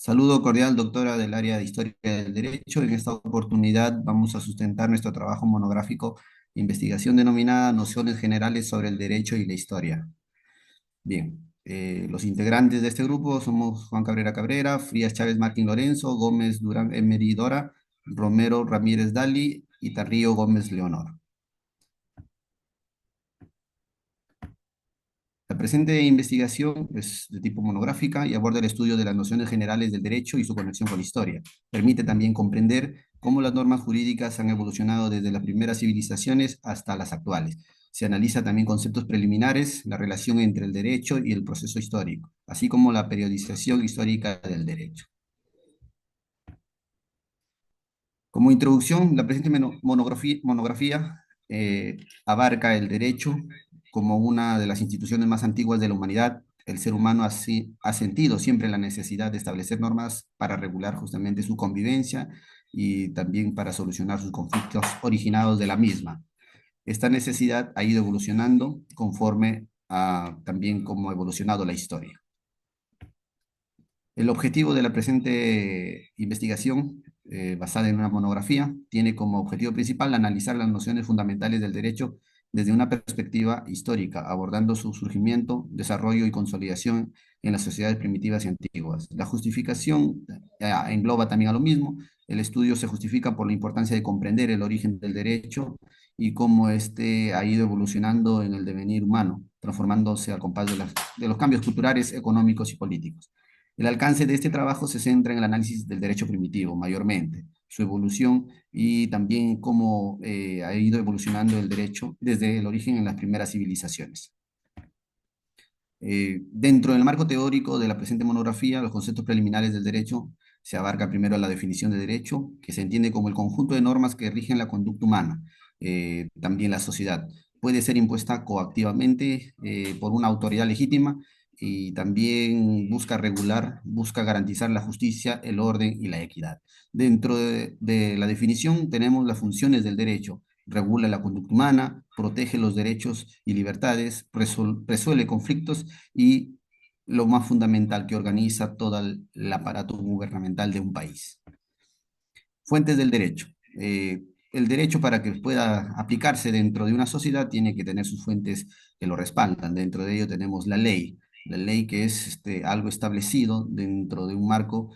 Saludo cordial, doctora del área de Historia del Derecho. En esta oportunidad vamos a sustentar nuestro trabajo monográfico de investigación denominada Nociones Generales sobre el Derecho y la Historia. Bien, los integrantes de este grupo somos Juan Cabrera Cabrera, Frías Chávez Martín Lorenzo, Gómez Durán Emery Dora, Romero Ramírez Dali y Tarrío Gómez Leonor. La presente investigación es de tipo monográfica y aborda el estudio de las nociones generales del derecho y su conexión con la historia. Permite también comprender cómo las normas jurídicas han evolucionado desde las primeras civilizaciones hasta las actuales. Se analiza también conceptos preliminares, la relación entre el derecho y el proceso histórico, así como la periodización histórica del derecho. Como introducción, la presente monografía abarca el derecho como una de las instituciones más antiguas de la humanidad. El ser humano ha sentido siempre la necesidad de establecer normas para regular justamente su convivencia y también para solucionar sus conflictos originados de la misma. Esta necesidad ha ido evolucionando conforme a también cómo ha evolucionado la historia. El objetivo de la presente investigación, basada en una monografía, tiene como objetivo principal analizar las nociones fundamentales del derecho desde una perspectiva histórica, abordando su surgimiento, desarrollo y consolidación en las sociedades primitivas y antiguas. La justificación engloba también a lo mismo. El estudio se justifica por la importancia de comprender el origen del derecho y cómo éste ha ido evolucionando en el devenir humano, transformándose al compás de los cambios culturales, económicos y políticos. El alcance de este trabajo se centra en el análisis del derecho primitivo, mayormente, su evolución y también cómo ha ido evolucionando el derecho desde el origen en las primeras civilizaciones. Dentro del marco teórico de la presente monografía, los conceptos preliminares del derecho se abarca primero la definición de derecho, que se entiende como el conjunto de normas que rigen la conducta humana, también la sociedad. Puede ser impuesta coactivamente por una autoridad legítima y también busca regular, busca garantizar la justicia, el orden y la equidad. Dentro de la definición tenemos las funciones del derecho: regula la conducta humana, protege los derechos y libertades, resuelve conflictos y lo más fundamental, que organiza todo el aparato gubernamental de un país. Fuentes del derecho. El derecho, para que pueda aplicarse dentro de una sociedad, tiene que tener sus fuentes que lo respaldan. Dentro de ello tenemos la ley que es algo establecido dentro de un marco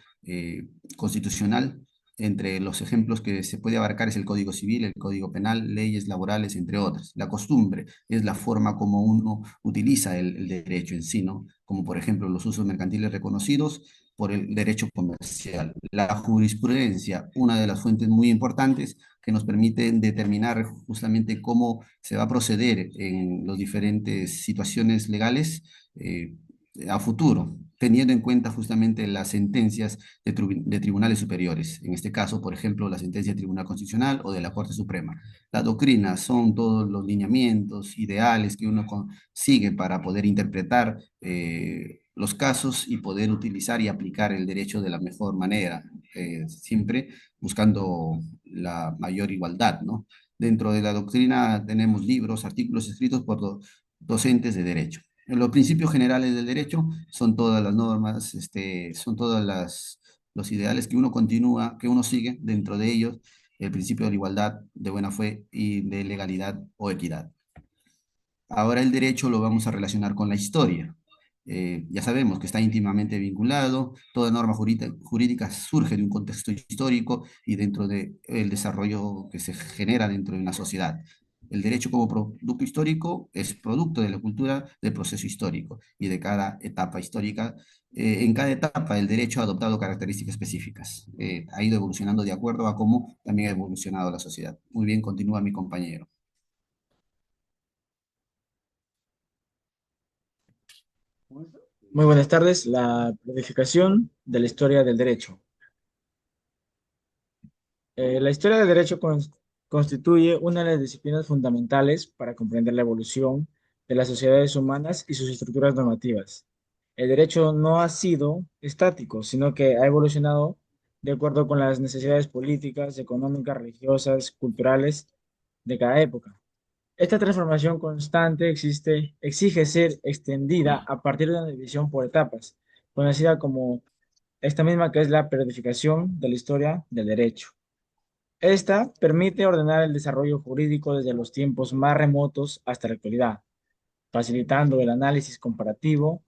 constitucional. Entre los ejemplos que se puede abarcar es el Código Civil, el Código Penal, leyes laborales, entre otras. La costumbre es la forma como uno utiliza el derecho en sí, ¿no? Como por ejemplo los usos mercantiles reconocidos por el derecho comercial. La jurisprudencia, una de las fuentes muy importantes que nos permiten determinar justamente cómo se va a proceder en las diferentes situaciones legales a futuro, teniendo en cuenta justamente las sentencias de tribunales superiores. En este caso, por ejemplo, la sentencia del Tribunal Constitucional o de la Corte Suprema. La doctrina son todos los lineamientos, ideales que uno sigue para poder interpretar los casos y poder utilizar y aplicar el derecho de la mejor manera, siempre buscando la mayor igualdad, ¿no? Dentro de la doctrina tenemos libros, artículos escritos por docentes de derecho. Los principios generales del derecho son todas las normas, son todas los ideales que uno continúa, que uno sigue. Dentro de ellos el principio de la igualdad, de buena fe y de legalidad o equidad. Ahora el derecho lo vamos a relacionar con la historia. Ya sabemos que está íntimamente vinculado, toda norma jurídica surge de un contexto histórico y dentro del desarrollo que se genera dentro de una sociedad. El derecho como producto histórico es producto de la cultura del proceso histórico y de cada etapa histórica. En cada etapa el derecho ha adoptado características específicas. Ha ido evolucionando de acuerdo a cómo también ha evolucionado la sociedad. Muy bien, continúa mi compañero. Muy buenas tardes. La planificación de la historia del derecho. La historia del derecho constituye una de las disciplinas fundamentales para comprender la evolución de las sociedades humanas y sus estructuras normativas. El derecho no ha sido estático, sino que ha evolucionado de acuerdo con las necesidades políticas, económicas, religiosas, culturales de cada época. Esta transformación constante exige ser extendida a partir de una división por etapas, conocida como esta misma que es la periodificación de la historia del derecho. Esta permite ordenar el desarrollo jurídico desde los tiempos más remotos hasta la actualidad, facilitando el análisis comparativo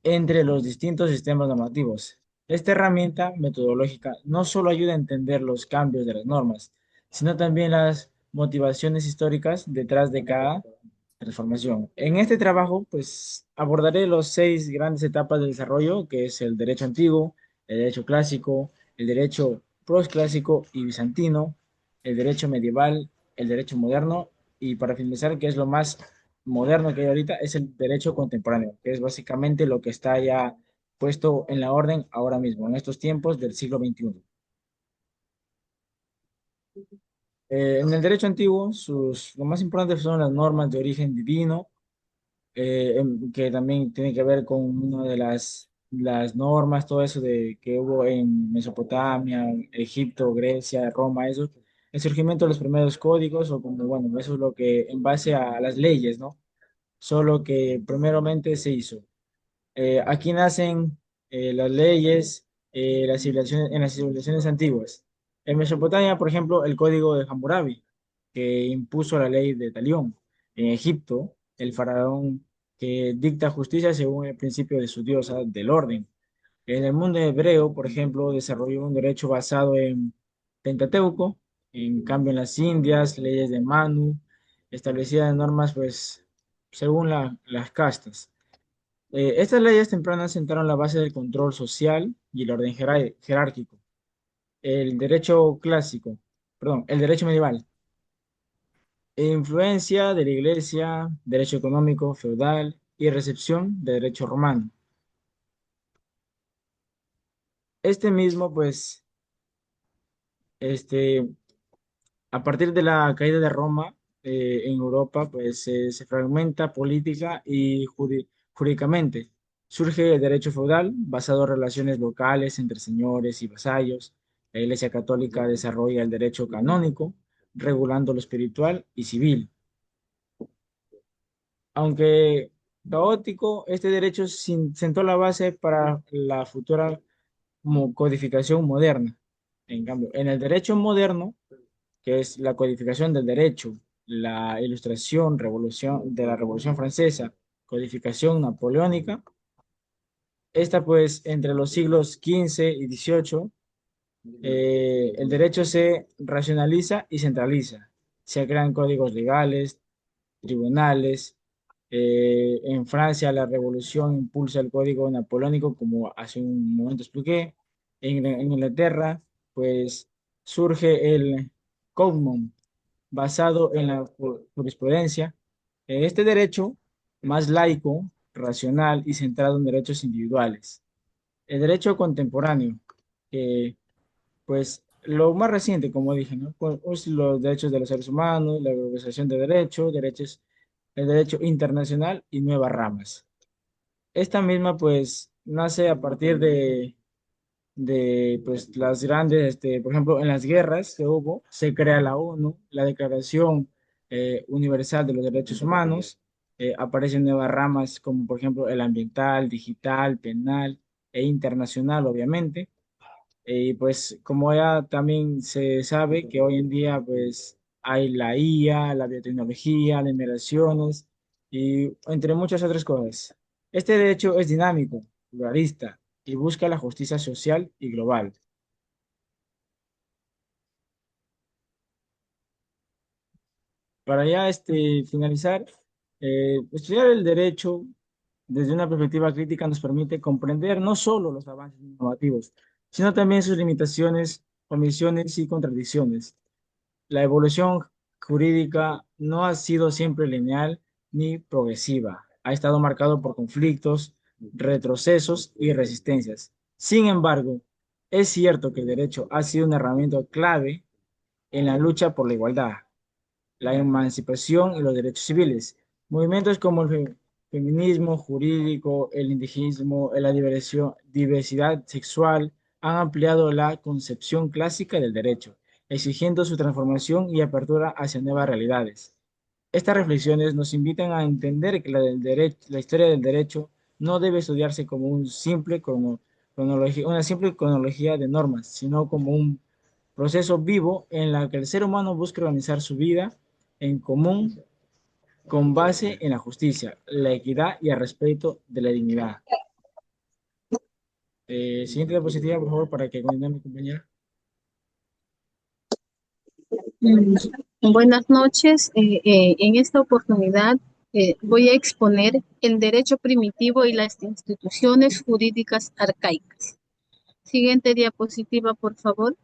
entre los distintos sistemas normativos. Esta herramienta metodológica no solo ayuda a entender los cambios de las normas, sino también las motivaciones históricas detrás de cada transformación. En este trabajo, pues abordaré los seis grandes etapas del desarrollo, que es el derecho antiguo, el derecho clásico, el derecho prosclásico y bizantino, el derecho medieval, el derecho moderno y para finalizar, que es lo más moderno que hay ahorita, es el derecho contemporáneo, que es básicamente lo que está ya puesto en la orden ahora mismo, en estos tiempos del siglo XXI. En el derecho antiguo, lo más importante son las normas de origen divino, que también tiene que ver con una de las normas, todo eso de que hubo en Mesopotamia, Egipto, Grecia, Roma, eso, el surgimiento de los primeros códigos, o como, bueno, eso es lo que en base a las leyes, ¿no? Solo que primeramente se hizo. Aquí nacen las leyes en las civilizaciones antiguas. En Mesopotamia, por ejemplo, el código de Hammurabi, que impuso la ley de Talión. En Egipto, el faraón que dicta justicia según el principio de su diosa del orden. En el mundo hebreo, por ejemplo, desarrolló un derecho basado en Pentateuco. En cambio, en las Indias, leyes de Manu, establecían normas, pues, según las castas. Estas leyes tempranas sentaron la base del control social y el orden jerárquico. El derecho clásico, perdón, el derecho medieval. Influencia de la iglesia, derecho económico, feudal y recepción de derecho romano. Este mismo, pues, este, a partir de la caída de Roma en Europa, pues se fragmenta política y jurídicamente. Surge el derecho feudal basado en relaciones locales entre señores y vasallos. La Iglesia Católica desarrolla el derecho canónico, regulando lo espiritual y civil. Aunque caótico, este derecho sentó la base para la futura codificación moderna. En cambio, en el derecho moderno, que es la codificación del derecho, la ilustración, revolución de la Revolución Francesa, codificación napoleónica. Esta pues entre los siglos XV y XVIII, el derecho se racionaliza y centraliza. Se crean códigos legales, tribunales. En Francia la revolución impulsa el código napoleónico, como hace un momento expliqué. En Inglaterra, pues surge el Common, basado en la jurisprudencia. Este derecho, más laico, racional y centrado en derechos individuales. El derecho contemporáneo, que pues lo más reciente, como dije, ¿no? Pues, los derechos de los seres humanos, la globalización de derechos, el derecho internacional y nuevas ramas. Esta misma pues nace a partir de pues las grandes, por ejemplo, en las guerras que hubo, se crea la ONU, la Declaración Universal de los Derechos Humanos, aparecen nuevas ramas como por ejemplo el ambiental, digital, penal e internacional, obviamente. Y pues como ya también se sabe que hoy en día pues hay la IA, la biotecnología, las migraciones y entre muchas otras cosas. Este derecho es dinámico, pluralista y busca la justicia social y global. Para ya finalizar, estudiar el derecho desde una perspectiva crítica nos permite comprender no solo los avances normativos, sino también sus limitaciones, omisiones y contradicciones. La evolución jurídica no ha sido siempre lineal ni progresiva. Ha estado marcado por conflictos, retrocesos y resistencias. Sin embargo, es cierto que el derecho ha sido una herramienta clave en la lucha por la igualdad, la emancipación y los derechos civiles. Movimientos como el feminismo jurídico, el indigenismo, la diversidad sexual han ampliado la concepción clásica del derecho, exigiendo su transformación y apertura hacia nuevas realidades. Estas reflexiones nos invitan a entender que la historia del derecho no debe estudiarse como un simple una simple cronología de normas, sino como un proceso vivo en la que el ser humano busca organizar su vida en común con base en la justicia, la equidad y el respeto de la dignidad. Siguiente diapositiva, por favor, para que continúe mi compañera. Mm, Buenas noches. En esta oportunidad voy a exponer el derecho primitivo y las instituciones jurídicas arcaicas. Siguiente diapositiva, por favor.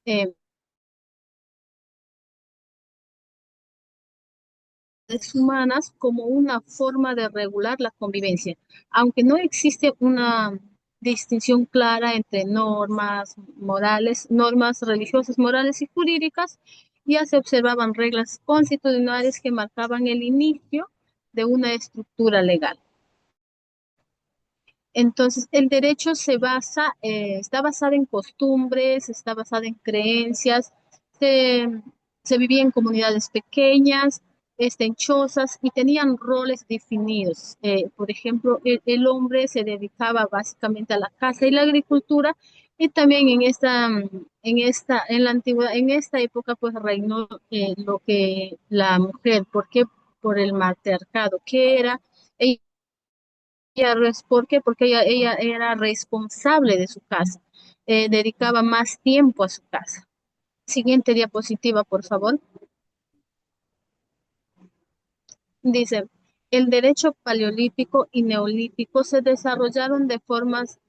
Eh, Humanas como una forma de regular la convivencia, aunque no existe una distinción clara entre normas morales, normas religiosas, morales y jurídicas, ya se observaban reglas constitucionales que marcaban el inicio de una estructura legal. Entonces, el derecho está basado en costumbres, está basado en creencias, se, se vivía en comunidades pequeñas, en chozas y tenían roles definidos. Por ejemplo, el hombre se dedicaba básicamente a la caza y la agricultura y también en la antigüedad, en esta época, pues reinó lo que la mujer, ¿por qué? Por el matriarcado, que era ¿por qué? Porque ella era responsable de su casa, dedicaba más tiempo a su casa. Siguiente diapositiva, por favor. Dice, el derecho paleolítico y neolítico se desarrollaron formas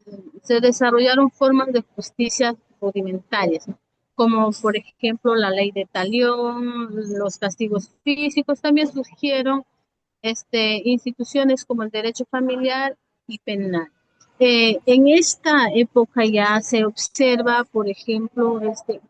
de justicia rudimentarias, ¿no? Como por ejemplo la ley de talión, los castigos físicos, también surgieron instituciones como el derecho familiar y penal. En esta época ya se observa, por ejemplo,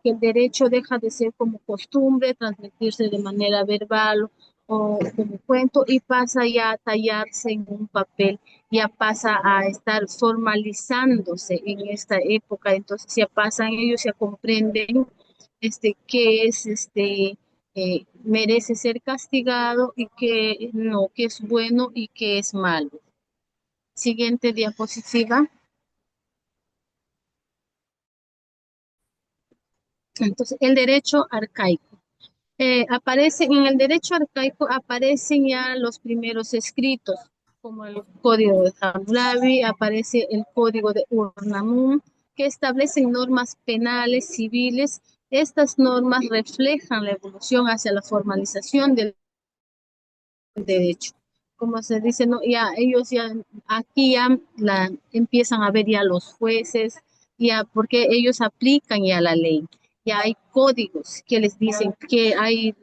que el derecho deja de ser como costumbre, transmitirse de manera verbal o como cuento y pasa ya a tallarse en un papel, ya pasa a estar formalizándose en esta época, entonces ya pasan ellos, ya comprenden qué es merece ser castigado y que no, que es bueno y que es malo. Siguiente diapositiva. Entonces, el derecho arcaico. En el derecho arcaico aparecen ya los primeros escritos, como el Código de Hammurabi, aparece el Código de Ur-Nammun, que establecen normas penales, civiles. Estas normas reflejan la evolución hacia la formalización del derecho. Como se dice, no, ya ellos ya aquí ya empiezan a ver ya los jueces, ya porque ellos aplican ya la ley. Ya hay códigos que les dicen que hay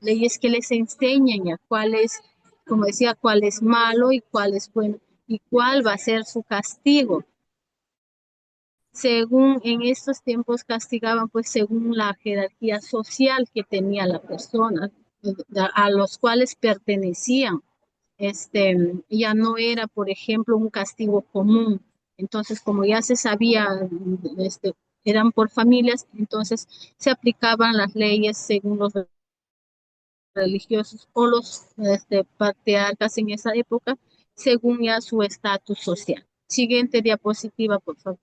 leyes que les enseñan ya cuál es, como decía, cuál es malo y cuál es bueno y cuál va a ser su castigo. Según en estos tiempos castigaban, pues según la jerarquía social que tenía la persona, a los cuales pertenecían. Ya no era, por ejemplo, un castigo común. Entonces, como ya se sabía, eran por familias, entonces se aplicaban las leyes según los religiosos o los patriarcas en esa época, según ya su estatus social. Siguiente diapositiva, por favor.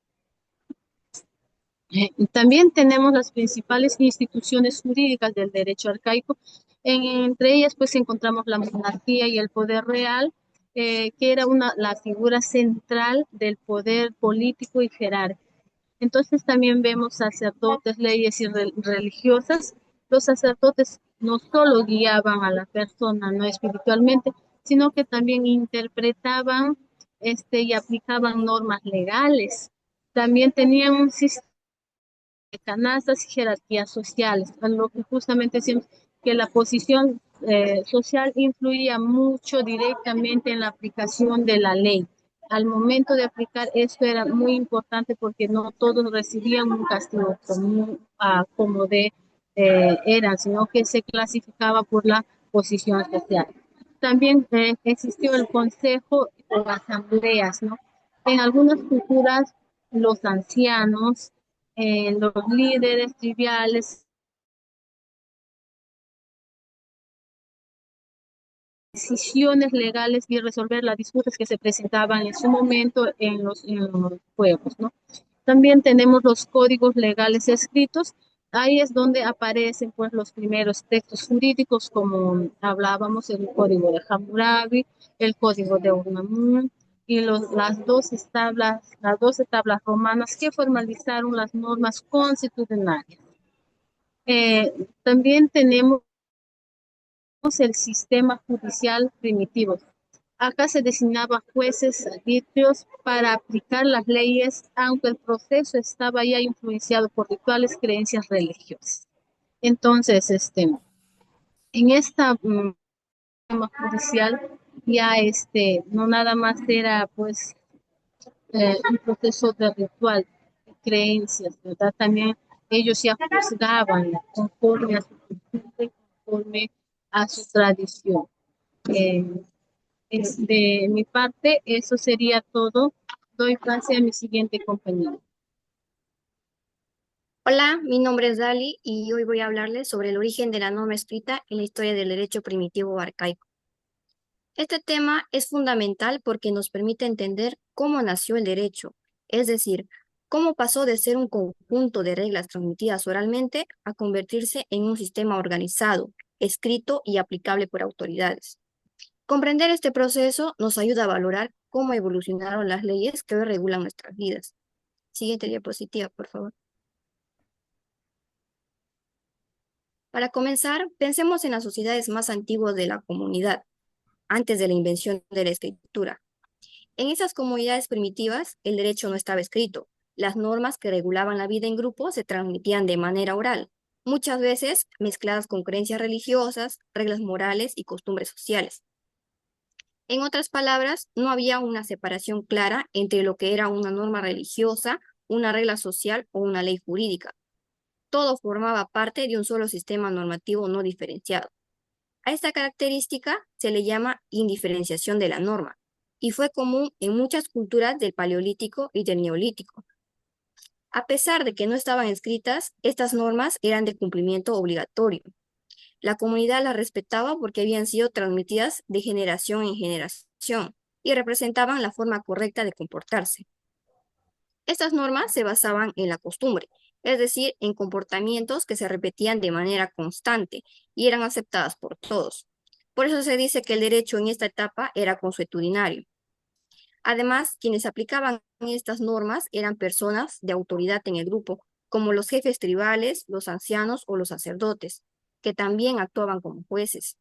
También tenemos las principales instituciones jurídicas del derecho arcaico. Entre ellas, pues encontramos la monarquía y el poder real, que era la figura central del poder político y jerárquico. Entonces también vemos sacerdotes, leyes y religiosas. Los sacerdotes no solo guiaban a la persona no espiritualmente, sino que también interpretaban y aplicaban normas legales. También tenían un sistema de canastas y jerarquías sociales, a lo que justamente decimos que la posición social influía mucho directamente en la aplicación de la ley. Al momento de aplicar esto era muy importante porque no todos recibían un castigo común como eran, sino que se clasificaba por la posición social. También existió el consejo o asambleas, ¿no? En algunas culturas los ancianos, los líderes triviales decisiones legales y resolver las disputas que se presentaban en su momento en los pueblos, ¿no? También tenemos los códigos legales escritos. Ahí es donde aparecen pues los primeros textos jurídicos, como hablábamos, el código de Hammurabi, el código de Unamun y las 12 tablas romanas que formalizaron las normas constitucionales. También tenemos el sistema judicial primitivo. Acá se designaba jueces arbitrios para aplicar las leyes, aunque el proceso estaba ya influenciado por rituales creencias religiosas. Entonces, en esta sistema judicial ya no nada más era pues un proceso de ritual, de creencias, ¿verdad? También ellos ya juzgaban conforme a su costumbre, conforme a su tradición. Eh, de mi parte, eso sería todo. Doy pase a mi siguiente compañero. Hola, mi nombre es Dali y hoy voy a hablarles sobre el origen de la norma escrita en la historia del derecho primitivo arcaico. Este tema es fundamental porque nos permite entender cómo nació el derecho, es decir, cómo pasó de ser un conjunto de reglas transmitidas oralmente a convertirse en un sistema organizado, escrito y aplicable por autoridades. Comprender este proceso nos ayuda a valorar cómo evolucionaron las leyes que hoy regulan nuestras vidas. Siguiente diapositiva, por favor. Para comenzar, pensemos en las sociedades más antiguas de la comunidad, antes de la invención de la escritura. En esas comunidades primitivas, el derecho no estaba escrito. Las normas que regulaban la vida en grupo se transmitían de manera oral, muchas veces mezcladas con creencias religiosas, reglas morales y costumbres sociales. En otras palabras, no había una separación clara entre lo que era una norma religiosa, una regla social o una ley jurídica. Todo formaba parte de un solo sistema normativo no diferenciado. A esta característica se le llama indiferenciación de la norma, y fue común en muchas culturas del Paleolítico y del Neolítico. A pesar de que no estaban escritas, estas normas eran de cumplimiento obligatorio. La comunidad las respetaba porque habían sido transmitidas de generación en generación y representaban la forma correcta de comportarse. Estas normas se basaban en la costumbre, es decir, en comportamientos que se repetían de manera constante y eran aceptadas por todos. Por eso se dice que el derecho en esta etapa era consuetudinario. Además, quienes aplicaban estas normas eran personas de autoridad en el grupo, como los jefes tribales, los ancianos o los sacerdotes, que también actuaban como jueces.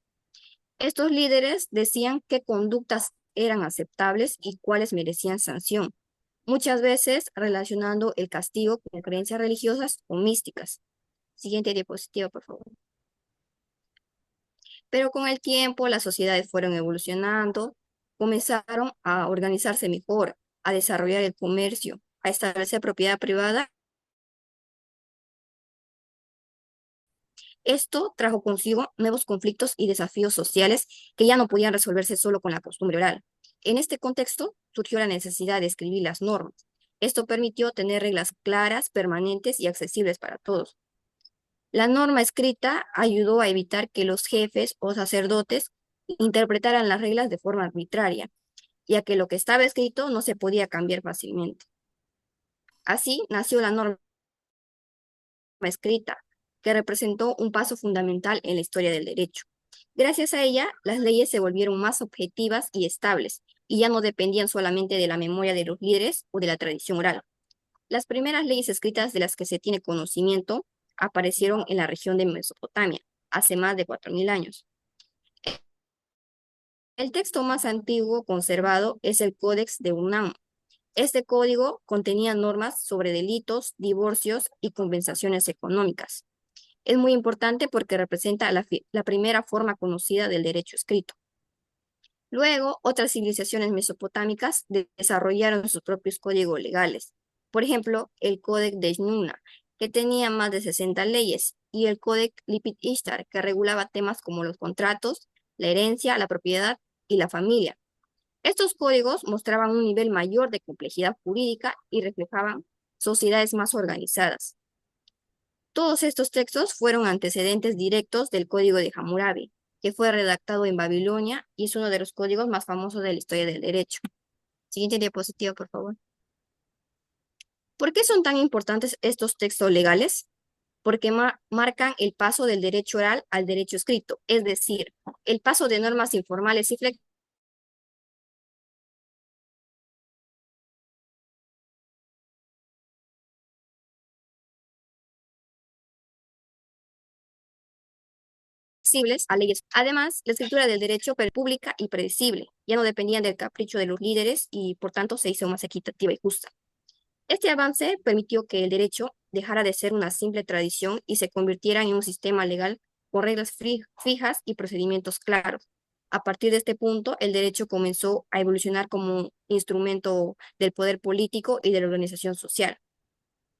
Estos líderes decían qué conductas eran aceptables y cuáles merecían sanción, muchas veces relacionando el castigo con creencias religiosas o místicas. Siguiente diapositiva, por favor. Pero con el tiempo las sociedades fueron evolucionando, comenzaron a organizarse mejor, a desarrollar el comercio, a establecer propiedad privada. Esto trajo consigo nuevos conflictos y desafíos sociales que ya no podían resolverse solo con la costumbre oral. En este contexto surgió la necesidad de escribir las normas. Esto permitió tener reglas claras, permanentes y accesibles para todos. La norma escrita ayudó a evitar que los jefes o sacerdotes interpretaran las reglas de forma arbitraria, ya que lo que estaba escrito no se podía cambiar fácilmente. Así nació la norma escrita, que representó un paso fundamental en la historia del derecho. Gracias a ella, las leyes se volvieron más objetivas y estables, y ya no dependían solamente de la memoria de los líderes o de la tradición oral. Las primeras leyes escritas de las que se tiene conocimiento aparecieron en la región de Mesopotamia, hace más de 4000 años. El texto más antiguo conservado es el Códex de Unam. Este código contenía normas sobre delitos, divorcios y compensaciones económicas. Es muy importante porque representa la primera forma conocida del derecho escrito. Luego, otras civilizaciones mesopotámicas desarrollaron sus propios códigos legales. Por ejemplo, el Códex de Nuna, que tenía más de 60 leyes, y el Códex Lipit Ishtar, que regulaba temas como los contratos, la herencia, la propiedad y la familia. Estos códigos mostraban un nivel mayor de complejidad jurídica y reflejaban sociedades más organizadas. Todos estos textos fueron antecedentes directos del Código de Hammurabi, que fue redactado en Babilonia y es uno de los códigos más famosos de la historia del derecho. Siguiente diapositiva, por favor. ¿Por qué son tan importantes estos textos legales? Porque marcan el paso del derecho oral al derecho escrito, es decir, el paso de normas informales y flexibles a leyes. Además, la escritura del derecho fue pública y predecible, ya no dependían del capricho de los líderes y por tanto se hizo más equitativa y justa. Este avance permitió que el derecho dejara de ser una simple tradición y se convirtiera en un sistema legal con reglas fijas y procedimientos claros. A partir de este punto, el derecho comenzó a evolucionar como instrumento del poder político y de la organización social.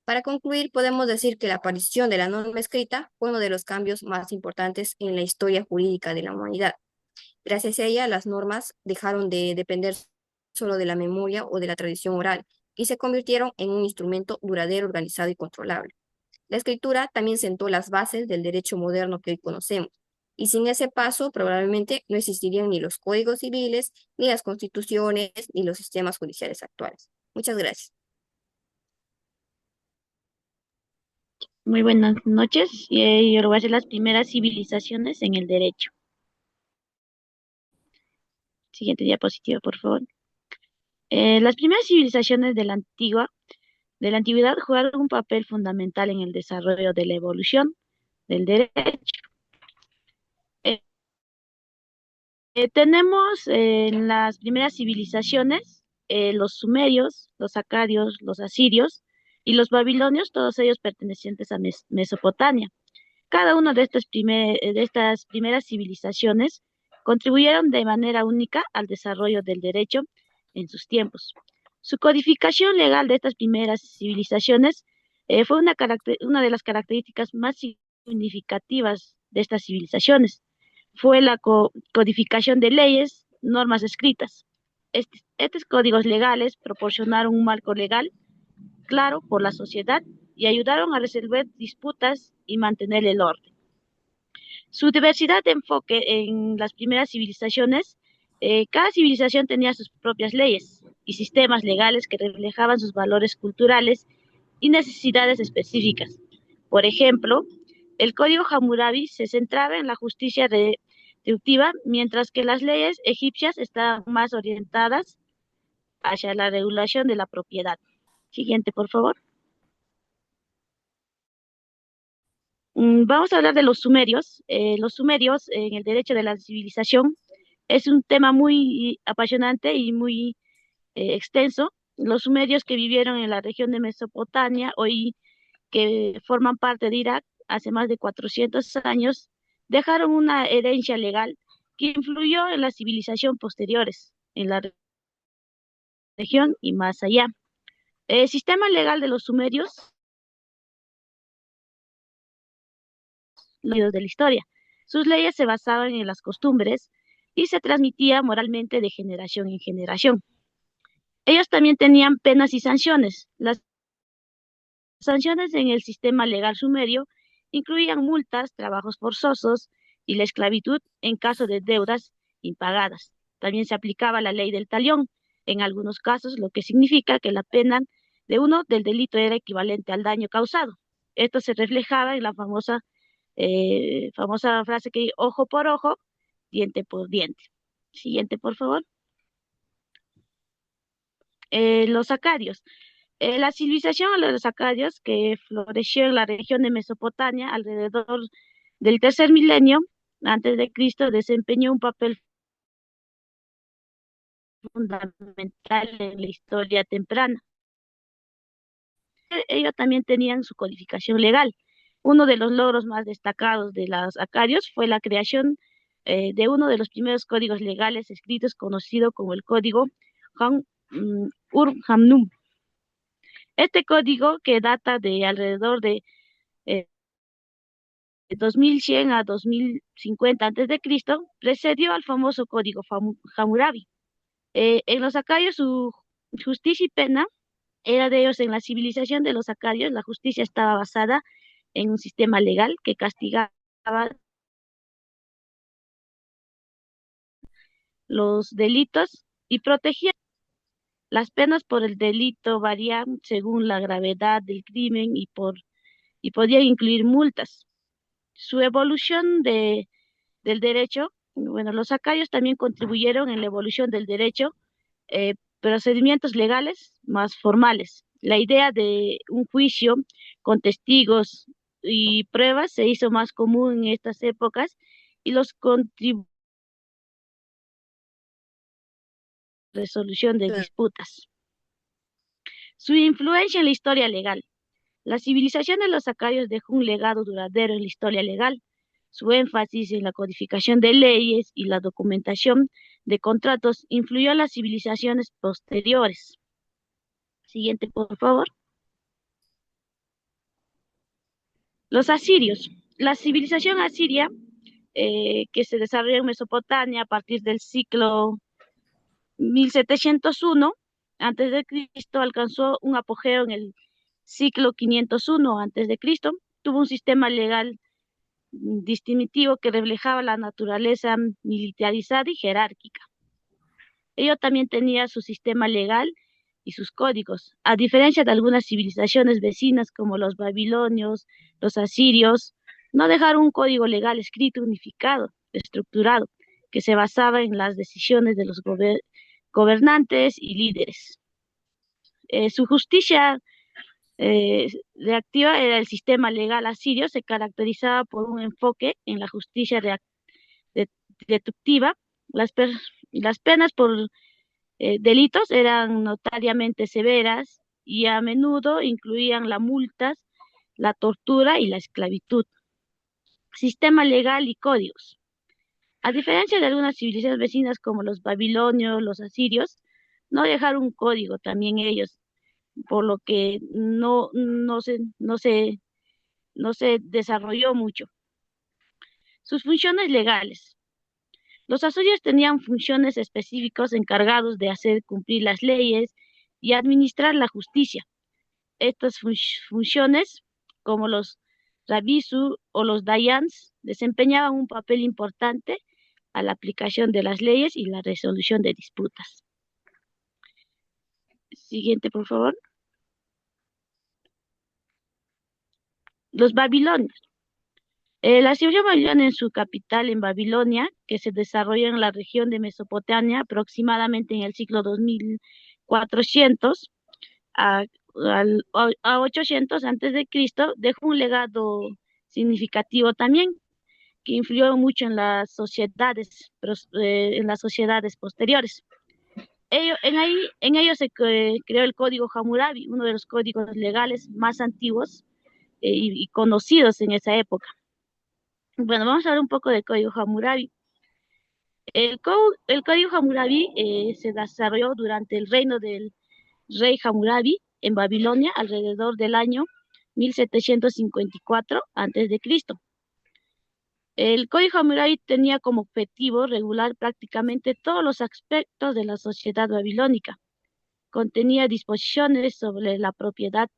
Para concluir, podemos decir que la aparición de la norma escrita fue uno de los cambios más importantes en la historia jurídica de la humanidad. Gracias a ella, las normas dejaron de depender solo de la memoria o de la tradición oral y se convirtieron en un instrumento duradero, organizado y controlable. La escritura también sentó las bases del derecho moderno que hoy conocemos, y sin ese paso probablemente no existirían ni los códigos civiles, ni las constituciones, ni los sistemas judiciales actuales. Muchas gracias. Muy buenas noches. Yo voy a hacer las primeras civilizaciones en el derecho. Siguiente diapositiva, por favor. Las primeras civilizaciones de la antigüedad jugaron un papel fundamental en el desarrollo de la evolución del derecho. Eh, Tenemos en las primeras civilizaciones los sumerios, los acadios, los asirios y los babilonios, todos ellos pertenecientes a Mesopotamia. Cada una de estas primeras civilizaciones contribuyeron de manera única al desarrollo del derecho en sus tiempos. Su codificación legal de estas primeras civilizaciones fue una de las características más significativas de estas civilizaciones. Fue la codificación de leyes, normas escritas. Estos códigos legales proporcionaron un marco legal claro por la sociedad y ayudaron a resolver disputas y mantener el orden. Su diversidad de enfoque en las primeras civilizaciones, cada civilización tenía sus propias leyes y sistemas legales que reflejaban sus valores culturales y necesidades específicas. Por ejemplo, el Código Hammurabi se centraba en la justicia retributiva, mientras que las leyes egipcias estaban más orientadas hacia la regulación de la propiedad. Siguiente, por favor. Vamos a hablar de los sumerios. Los sumerios en el derecho de la civilización es un tema muy apasionante y muy extenso. Los sumerios que vivieron en la región de Mesopotamia, hoy que forman parte de Irak, hace más de 400 años, dejaron una herencia legal que influyó en la civilización posteriores, en la región y más allá. El sistema legal de los sumerios de la historia. Sus leyes se basaban en las costumbres y se transmitía moralmente de generación en generación. Ellos también tenían penas y sanciones. Las sanciones en el sistema legal sumerio incluían multas, trabajos forzosos y la esclavitud en caso de deudas impagadas. También se aplicaba la ley del talión en algunos casos, lo que significa que la pena de uno del delito era equivalente al daño causado. Esto se reflejaba en la famosa frase que ojo por ojo, diente por diente. Siguiente, por favor. Los acadios. La civilización de los acadios, que floreció en la región de Mesopotamia alrededor del tercer milenio antes de Cristo, desempeñó un papel fundamental en la historia temprana. Ellos también tenían su codificación legal. Uno de los logros más destacados de los acadios fue la creación de uno de los primeros códigos legales escritos conocido como el Código Ur-Hamnum. Este código, que data de alrededor de 2100 a 2050 a.C., precedió al famoso Código Hammurabi. En los acadios su justicia y pena era de ellos. En la civilización de los acadios, la justicia estaba basada en un sistema legal que castigaba los delitos y protegía. Las penas por el delito varían según la gravedad del crimen y podían incluir multas. Su evolución del derecho, bueno, los sacayos también contribuyeron en la evolución del derecho, procedimientos legales más formales. La idea de un juicio con testigos y pruebas se hizo más común en estas épocas y los contribuyó a la resolución de disputas. Su influencia en la historia legal. La civilización de los sacayos dejó un legado duradero en la historia legal. Su énfasis en la codificación de leyes y la documentación de contratos influyó en las civilizaciones posteriores. Siguiente, por favor. Los asirios. La civilización asiria, que se desarrolló en Mesopotamia a partir del siglo 1701 antes de Cristo, alcanzó un apogeo en el siglo 501 antes de Cristo. Tuvo un sistema legal distintivo que reflejaba la naturaleza militarizada y jerárquica. Ello también tenía su sistema legal y sus códigos, a diferencia de algunas civilizaciones vecinas como los babilonios, los asirios, no dejaron un código legal escrito, unificado, estructurado, que se basaba en las decisiones de los gobernantes y líderes. Su justicia reactiva era el sistema legal asirio, se caracterizaba por un enfoque en la justicia deductiva. Las penas por delitos eran notariamente severas y a menudo incluían las multas, la tortura y la esclavitud. Sistema legal y códigos. A diferencia de algunas civilizaciones vecinas como los babilonios, los asirios, no dejaron un código también ellos, por lo que no se desarrolló mucho. Sus funciones legales. Los asirios tenían funciones específicas encargados de hacer cumplir las leyes y administrar la justicia. Estas funciones, como los rabisu o los dayans, desempeñaban un papel importante a la aplicación de las leyes y la resolución de disputas. Siguiente, por favor. Los babilonios. La civilización babilonia en su capital en Babilonia, que se desarrolló en la región de Mesopotamia aproximadamente en el siglo 2400 a 800 antes de Cristo, dejó un legado significativo también que influyó mucho en las sociedades posteriores. En ello se creó el Código Hammurabi, uno de los códigos legales más antiguos y conocidos en esa época. Bueno, vamos a hablar un poco del Código Hammurabi. El Código Hammurabi se desarrolló durante el reino del rey Hammurabi en Babilonia alrededor del año 1754 a.C. El Código Hammurabi tenía como objetivo regular prácticamente todos los aspectos de la sociedad babilónica. Contenía disposiciones sobre la propiedad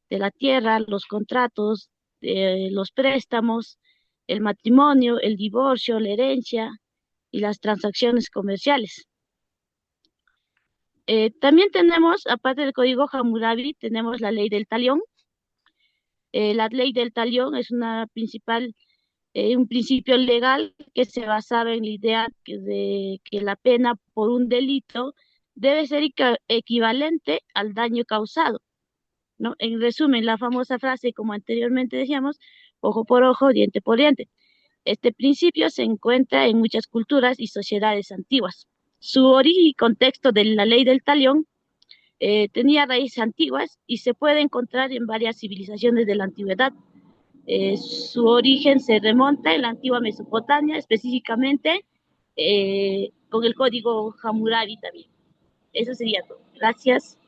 de la tierra, los contratos, los préstamos, el matrimonio, el divorcio, la herencia y las transacciones comerciales. También tenemos, aparte del Código Hammurabi, tenemos la Ley del Talión. La Ley del Talión es un principio legal que se basaba en la idea de que la pena por un delito debe ser equivalente al daño causado, ¿no? En resumen, la famosa frase, como anteriormente decíamos, ojo por ojo, diente por diente. Este principio se encuentra en muchas culturas y sociedades antiguas. Su origen y contexto de la Ley del Talión tenía raíces antiguas y se puede encontrar en varias civilizaciones de la antigüedad. Su origen se remonta en la antigua Mesopotamia, específicamente con el Código Hammurabi también. Eso sería todo. Gracias.